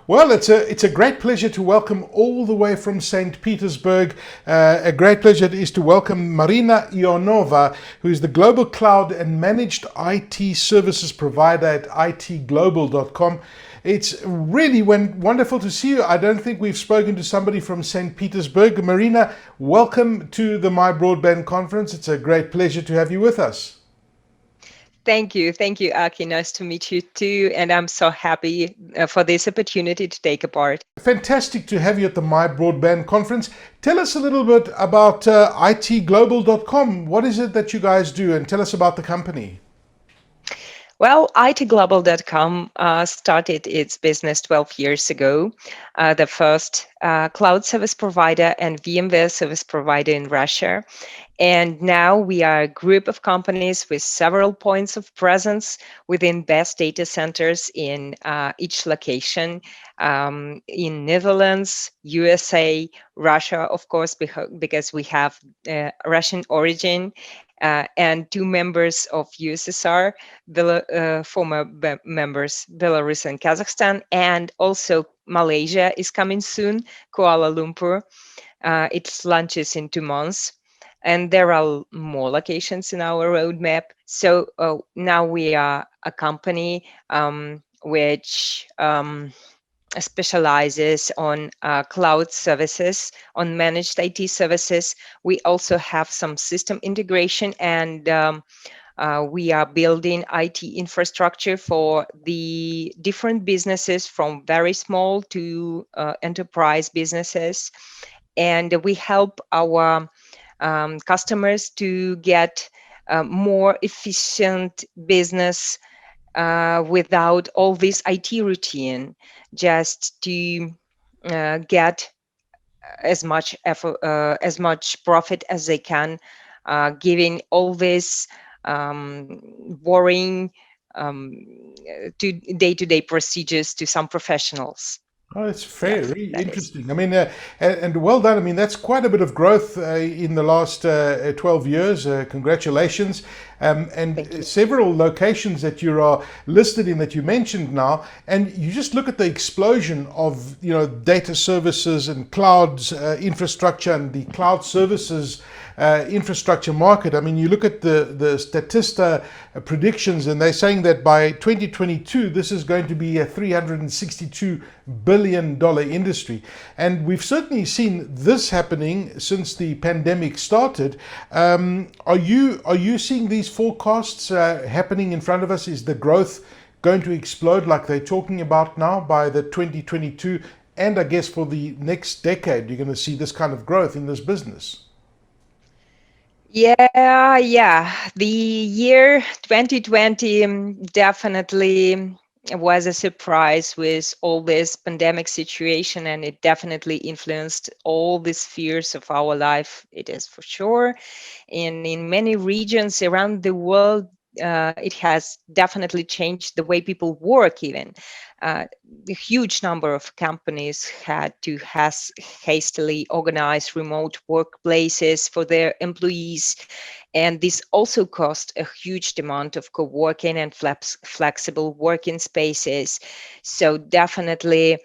Well, it's a great pleasure to welcome all the way from St. Petersburg. A great pleasure it is to welcome Marina Ionova, who is the Global Cloud and Managed IT Services Provider at itglobal.com. It's really wonderful to see you. I don't think we've spoken to somebody from St. Petersburg. Marina, welcome to the MyBroadband conference. It's a great pleasure to have you with us. Thank you, Aki. Nice to meet you too, and I'm so happy for this opportunity to take a part. Fantastic to have you at the MyBroadband conference. Tell us a little bit about itglobal.com. What is it that you guys do, and tell us about the company. Well, itglobal.com started its business 12 years ago, the first cloud service provider and VMware service provider in Russia. And now we are a group of companies with several points of presence within best data centers in each location, in Netherlands, USA, Russia, of course, because we have Russian origin, and two members of USSR, former members, Belarus and Kazakhstan, and also Malaysia is coming soon, Kuala Lumpur. It launches in 2 months. And there are more locations in our roadmap. So now we are a company which specializes on cloud services, on managed IT services. We also have some system integration, and we are building IT infrastructure for the different businesses, from very small to enterprise businesses. And we help our customers to get more efficient business without all this IT routine, just to get as much effort, as much profit as they can, giving all this boring to day-to-day procedures to some professionals. Oh, it's Yes, very that is. interesting. I mean, and well done. I mean, that's quite a bit of growth in the last 12 years. Congratulations. Thank And you. several locations that you are listed in that you mentioned now. And you just look at the explosion of, data services and clouds infrastructure and the cloud services infrastructure market. I mean, you look at the Statista predictions, and they're saying that by 2022, this is going to be a $362 billion industry. And we've certainly seen this happening since the pandemic started. Are you seeing these forecasts happening in front of us? Is the growth going to explode like they're talking about now by the 2022? And I guess for the next decade, you're going to see this kind of growth in this business. Yeah. The year 2020 definitely was a surprise with all this pandemic situation, and it definitely influenced all the spheres of our life. It is for sure. And in many regions around the world, it has definitely changed the way people work even. A huge number of companies had to hastily organize remote workplaces for their employees, and this also caused a huge demand of co-working and flexible working spaces. So definitely,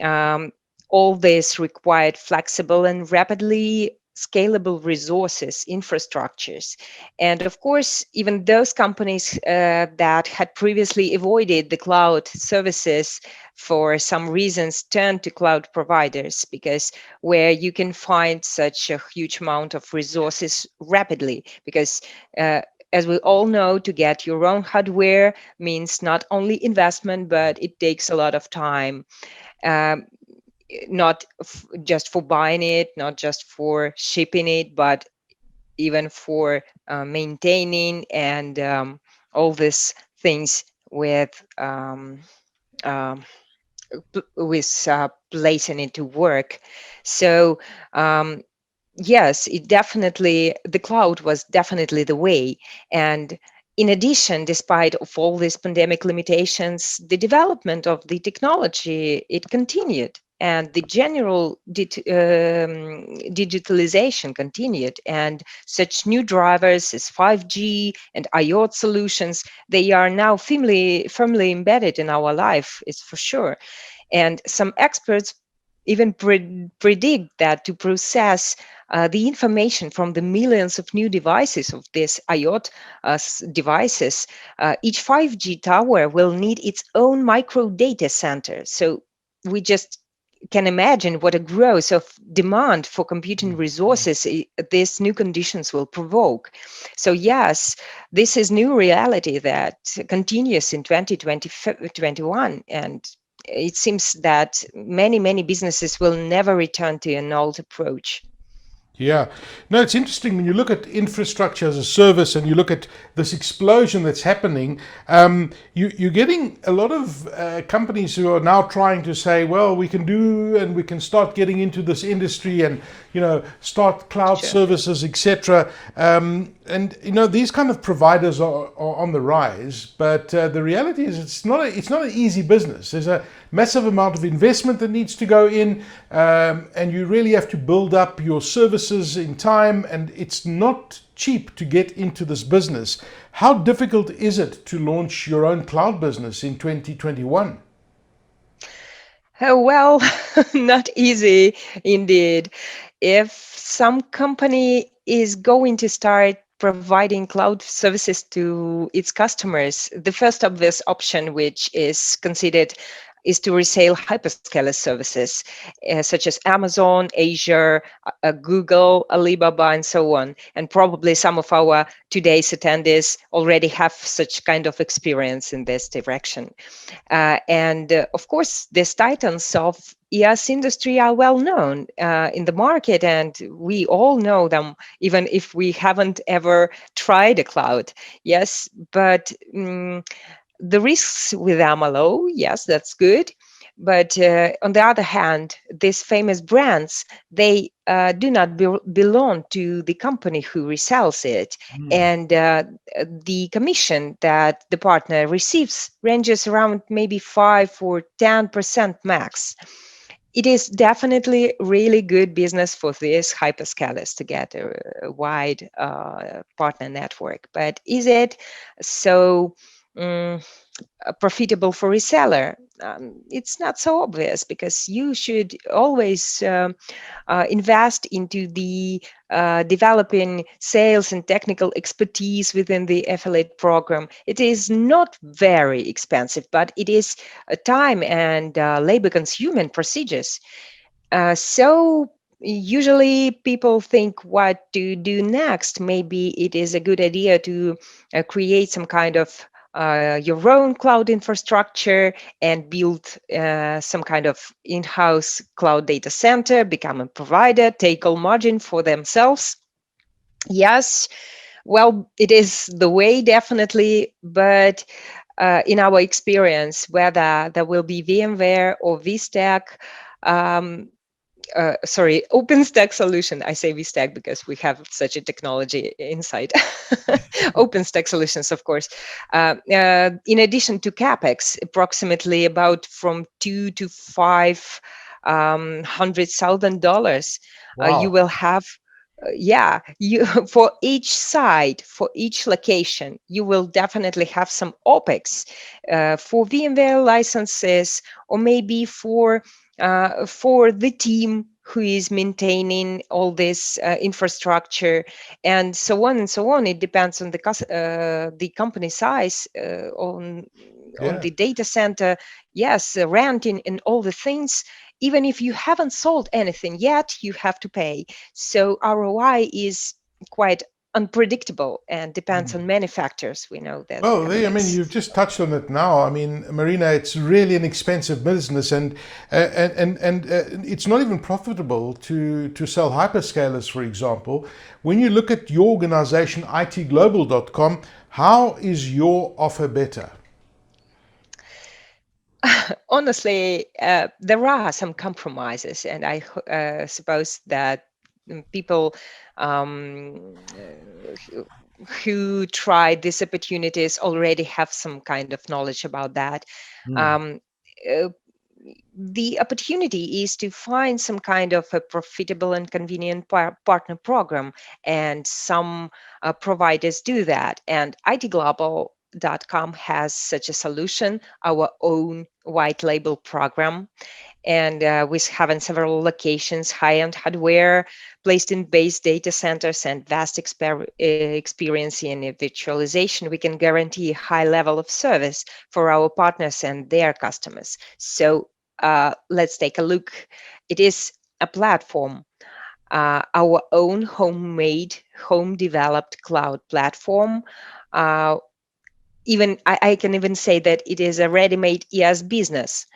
um, all this required flexible and rapidly scalable resources, infrastructures. And of course, even those companies that had previously avoided the cloud services for some reasons turned to cloud providers, because where you can find such a huge amount of resources rapidly, because as we all know, to get your own hardware means not only investment, but it takes a lot of time. Um, Not just for buying it, not just for shipping it, but even for maintaining and all these things with um, placing it to work. So yes, it definitely, the cloud was definitely the way. And in addition, despite of all these pandemic limitations, the development of the technology, it continued. And the general digitalization continued. And such new drivers as 5G and IoT solutions, they are now firmly embedded in our life, it's for sure. And some experts even predict that to process the information from the millions of new devices of these IoT devices, each 5G tower will need its own micro data center. So we just can imagine what a growth of demand for computing resources these new conditions will provoke. So yes, this is new reality that continues in 2021, and it seems that many businesses will never return to an old approach. Yeah. No, it's interesting when you look at infrastructure as a service and you look at this explosion that's happening. You're getting a lot of companies who are now trying to say, well, we can do and we can start getting into this industry and, start cloud Sure. services, etc. And, these kind of providers are on the rise. But the reality is it's not an easy business. There's a massive amount of investment that needs to go in, and you really have to build up your services in time, and it's not cheap to get into this business. How difficult is it to launch your own cloud business in 2021? Well, not easy indeed. If some company is going to start providing cloud services to its customers, the first obvious option, which is considered, is to resell hyperscaler services such as Amazon, Azure, Google, Alibaba, and so on. And probably some of our today's attendees already have such kind of experience in this direction. And of course, these titans of ES industry are well known in the market, and we all know them, even if we haven't ever tried a cloud. Yes, but the risks with them are low. Yes, that's good. But on the other hand, these famous brands, they do not belong to the company who resells it. And the commission that the partner receives ranges around maybe 5 or 10% max. It is definitely really good business for these hyperscalers to get a wide partner network. But is it so um, profitable for reseller? It's not so obvious, because you should always invest into the developing sales and technical expertise within the affiliate program. It is not very expensive, but it is a time and labor consuming procedures. So usually people think what to do next. Maybe it is a good idea to create some kind of your own cloud infrastructure and build some kind of in-house cloud data center, become a provider, take all margin for themselves. Yes, well, it is the way, definitely, but in our experience, whether there will be VMware or vStack, um, OpenStack solution. I say vStack because we have such a technology inside. OpenStack solutions, of course. In addition to CapEx, approximately about from $2 to $500,000, you Wow. will have. Yeah, you for each site, for each location, you will definitely have some OpEx for VMware licenses, or maybe for the team who is maintaining all this infrastructure, and so on and so on. It depends on the company size, on Yeah. the data center. Yes, renting and all the things. Even if you haven't sold anything yet, you have to pay. So ROI is quite unpredictable and depends on many factors. We know that Well, I mean, economics. you've just touched on it now. I mean, Marina, it's really an expensive business, and it's not even profitable to sell hyperscalers, for example. When you look at your organization, itglobal.com, how is your offer better? Honestly, there are some compromises, and I suppose that people who tried these opportunities already have some kind of knowledge about that. Um, uh, the opportunity is to find some kind of a profitable and convenient partner program, and some providers do that. And IT Global MyBroadband.com has such a solution, our own white label program. And we have in several locations high-end hardware placed in base data centers and vast experience in virtualization. We can guarantee a high level of service for our partners and their customers. So let's take a look. It is a platform, our own homemade, home-developed cloud platform. Uh, even I can even say that it is a ready-made ES business,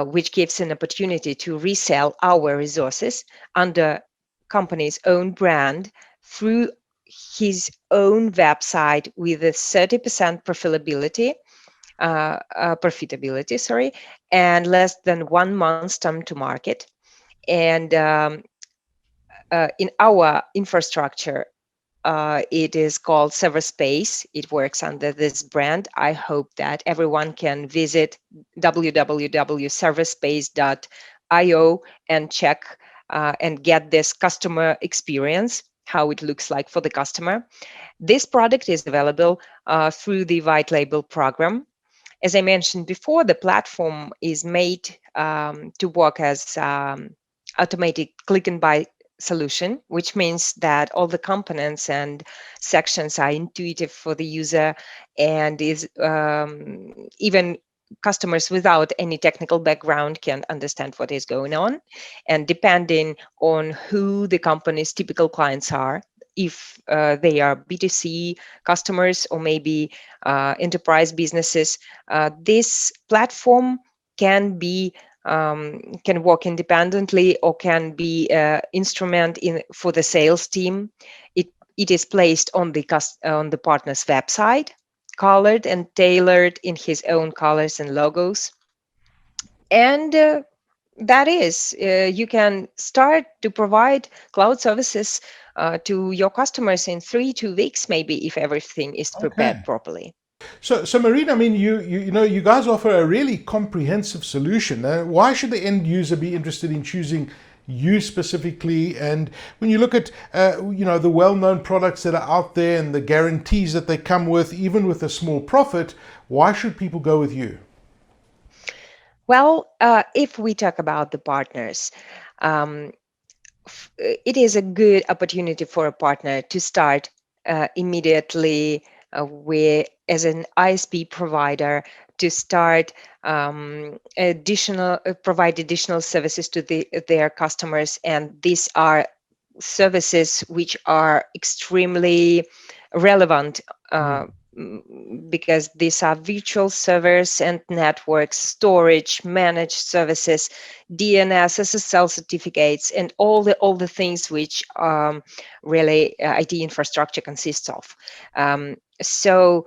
which gives an opportunity to resell our resources under company's own brand through his own website with a 30% profitability, sorry, and less than 1 month's time to market. And in our infrastructure, it is called Server Space. It works under this brand. I hope that everyone can visit www.serverspace.io and check and get this customer experience, how it looks like for the customer. This product is available through the white label program. As I mentioned before, the platform is made to work as automated click and buy solution, which means that all the components and sections are intuitive for the user, and is even customers without any technical background can understand what is going on. And depending on who the company's typical clients are, if they are B2C customers or maybe enterprise businesses, this platform can be can work independently or can be instrument in for the sales team. It is placed on the partner's website, colored and tailored in his own colors and logos. And that is, you can start to provide cloud services to your customers in 3 to 2 weeks, maybe, if everything is prepared Okay. properly. So Marina, I mean, you know, you guys offer a really comprehensive solution. Why should the end user be interested in choosing you specifically? And when you look at, you know, the well-known products that are out there and the guarantees that they come with, even with a small profit, why should people go with you? Well, if we talk about the partners, um, it is a good opportunity for a partner to start immediately with, as an ISP provider, to start provide additional services to their customers, and these are services which are extremely relevant Mm. because these are virtual servers and networks, storage, managed services, DNS, SSL certificates, and all the things which really IT infrastructure consists of. So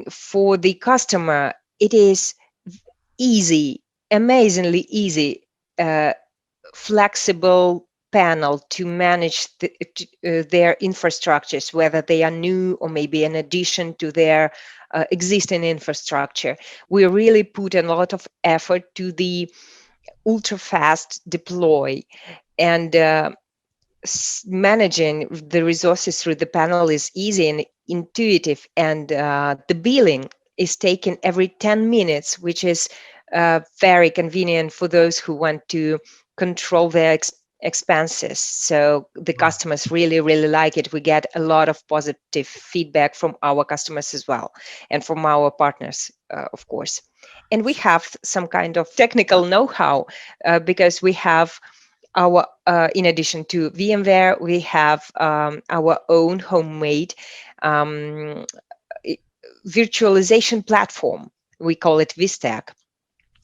for the customer, it is easy, amazingly easy, flexible panel to manage their infrastructures, whether they are new or maybe an addition to their existing infrastructure. We really put a lot of effort to the ultra fast deploy, and managing the resources through the panel is easy and intuitive, and the billing is taken every 10 minutes, which is very convenient for those who want to control their expenses. So the customers really, really like it. We get a lot of positive feedback from our customers as well, and from our partners, of course. And we have some kind of technical know-how because we have our in addition to VMware, we have our own homemade um, virtualization platform. We call it VStack.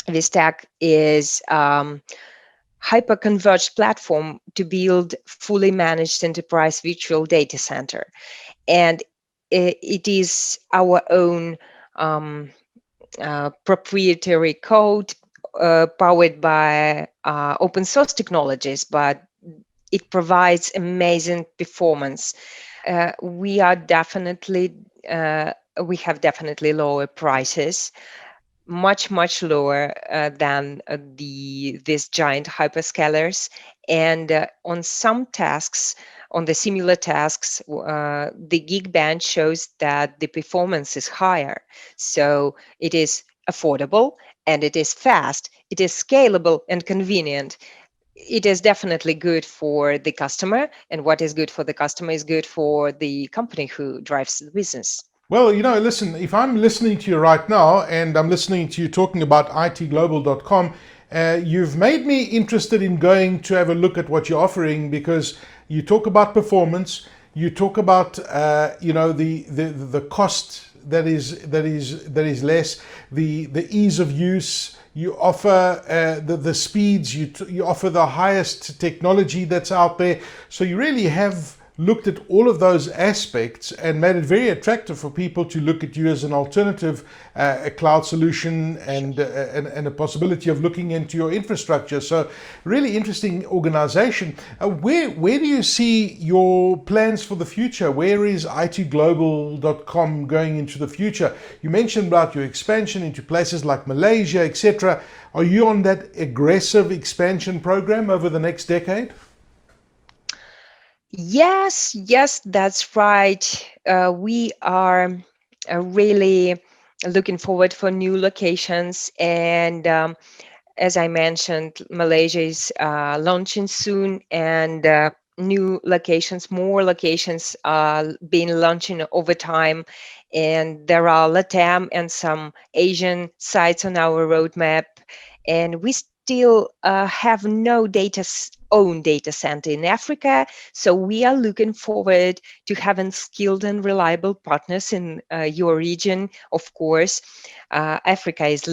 VStack is hyper-converged platform to build fully managed enterprise virtual data center, and it is our own proprietary code powered by open source technologies, but it provides amazing performance. We are definitely we have definitely lower prices, much lower than these giant hyperscalers, And on some tasks, on the similar tasks, the gig band shows that the performance is higher. So it is affordable and it is fast, it is scalable and convenient. It is definitely good for the customer, and what is good for the customer is good for the company who drives the business. Well, listen, if I'm listening to you right now and I'm listening to you talking about itglobal.com, you've made me interested in going to have a look at what you're offering, because you talk about performance, you talk about the cost that is less, the ease of use. You offer the speeds. You offer the highest technology that's out there. So you really have looked at all of those aspects and made it very attractive for people to look at you as an alternative, a cloud solution, and a possibility of looking into your infrastructure. So really interesting organization. Where do you see your plans for the future? Where is itglobal.com going into the future? You mentioned about your expansion into places like Malaysia, etc. Are you on that aggressive expansion program over the next decade? Yes, that's right. We are really looking forward for new locations, and as I mentioned, Malaysia is launching soon, and new locations, more locations are being launching over time. And there are LATAM and some Asian sites on our roadmap, and we still have no own data center in Africa. So we are looking forward to having skilled and reliable partners in your region. Of course, Africa is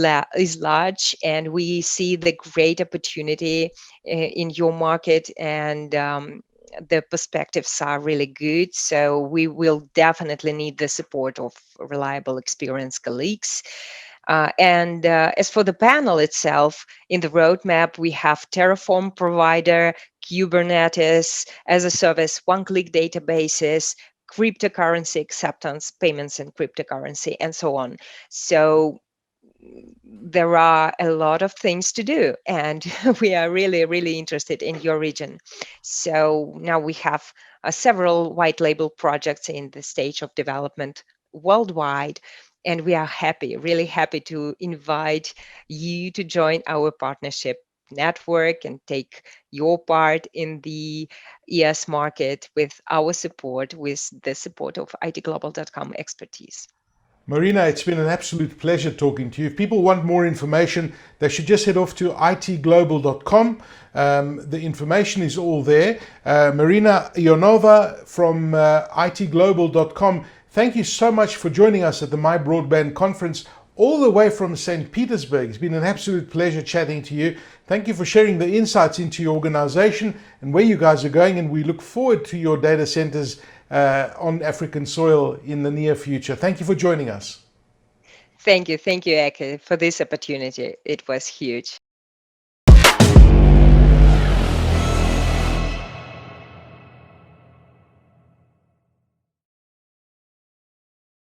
large, and we see the great opportunity in your market, and the perspectives are really good. So we will definitely need the support of reliable, experienced colleagues. And as for the panel itself, in the roadmap, we have Terraform provider, Kubernetes as a service, one-click databases, cryptocurrency acceptance, payments in cryptocurrency, and so on. So there are a lot of things to do, and we are really interested in your region. So now we have several white label projects in the stage of development worldwide, and we are really happy to invite you to join our partnership network and take your part in the ES market with our support, with the support of itglobal.com expertise. Marina, it's been an absolute pleasure talking to you. If people want more information, they should just head off to itglobal.com. The information is all there. Marina Ionova from itglobal.com, thank you so much for joining us at the MyBroadband conference all the way from St. Petersburg. It's been an absolute pleasure chatting to you. Thank you for sharing the insights into your organization and where you guys are going, and we look forward to your data centers on African soil in the near future. Thank you for joining us. Thank you, Eke, for this opportunity. It was huge.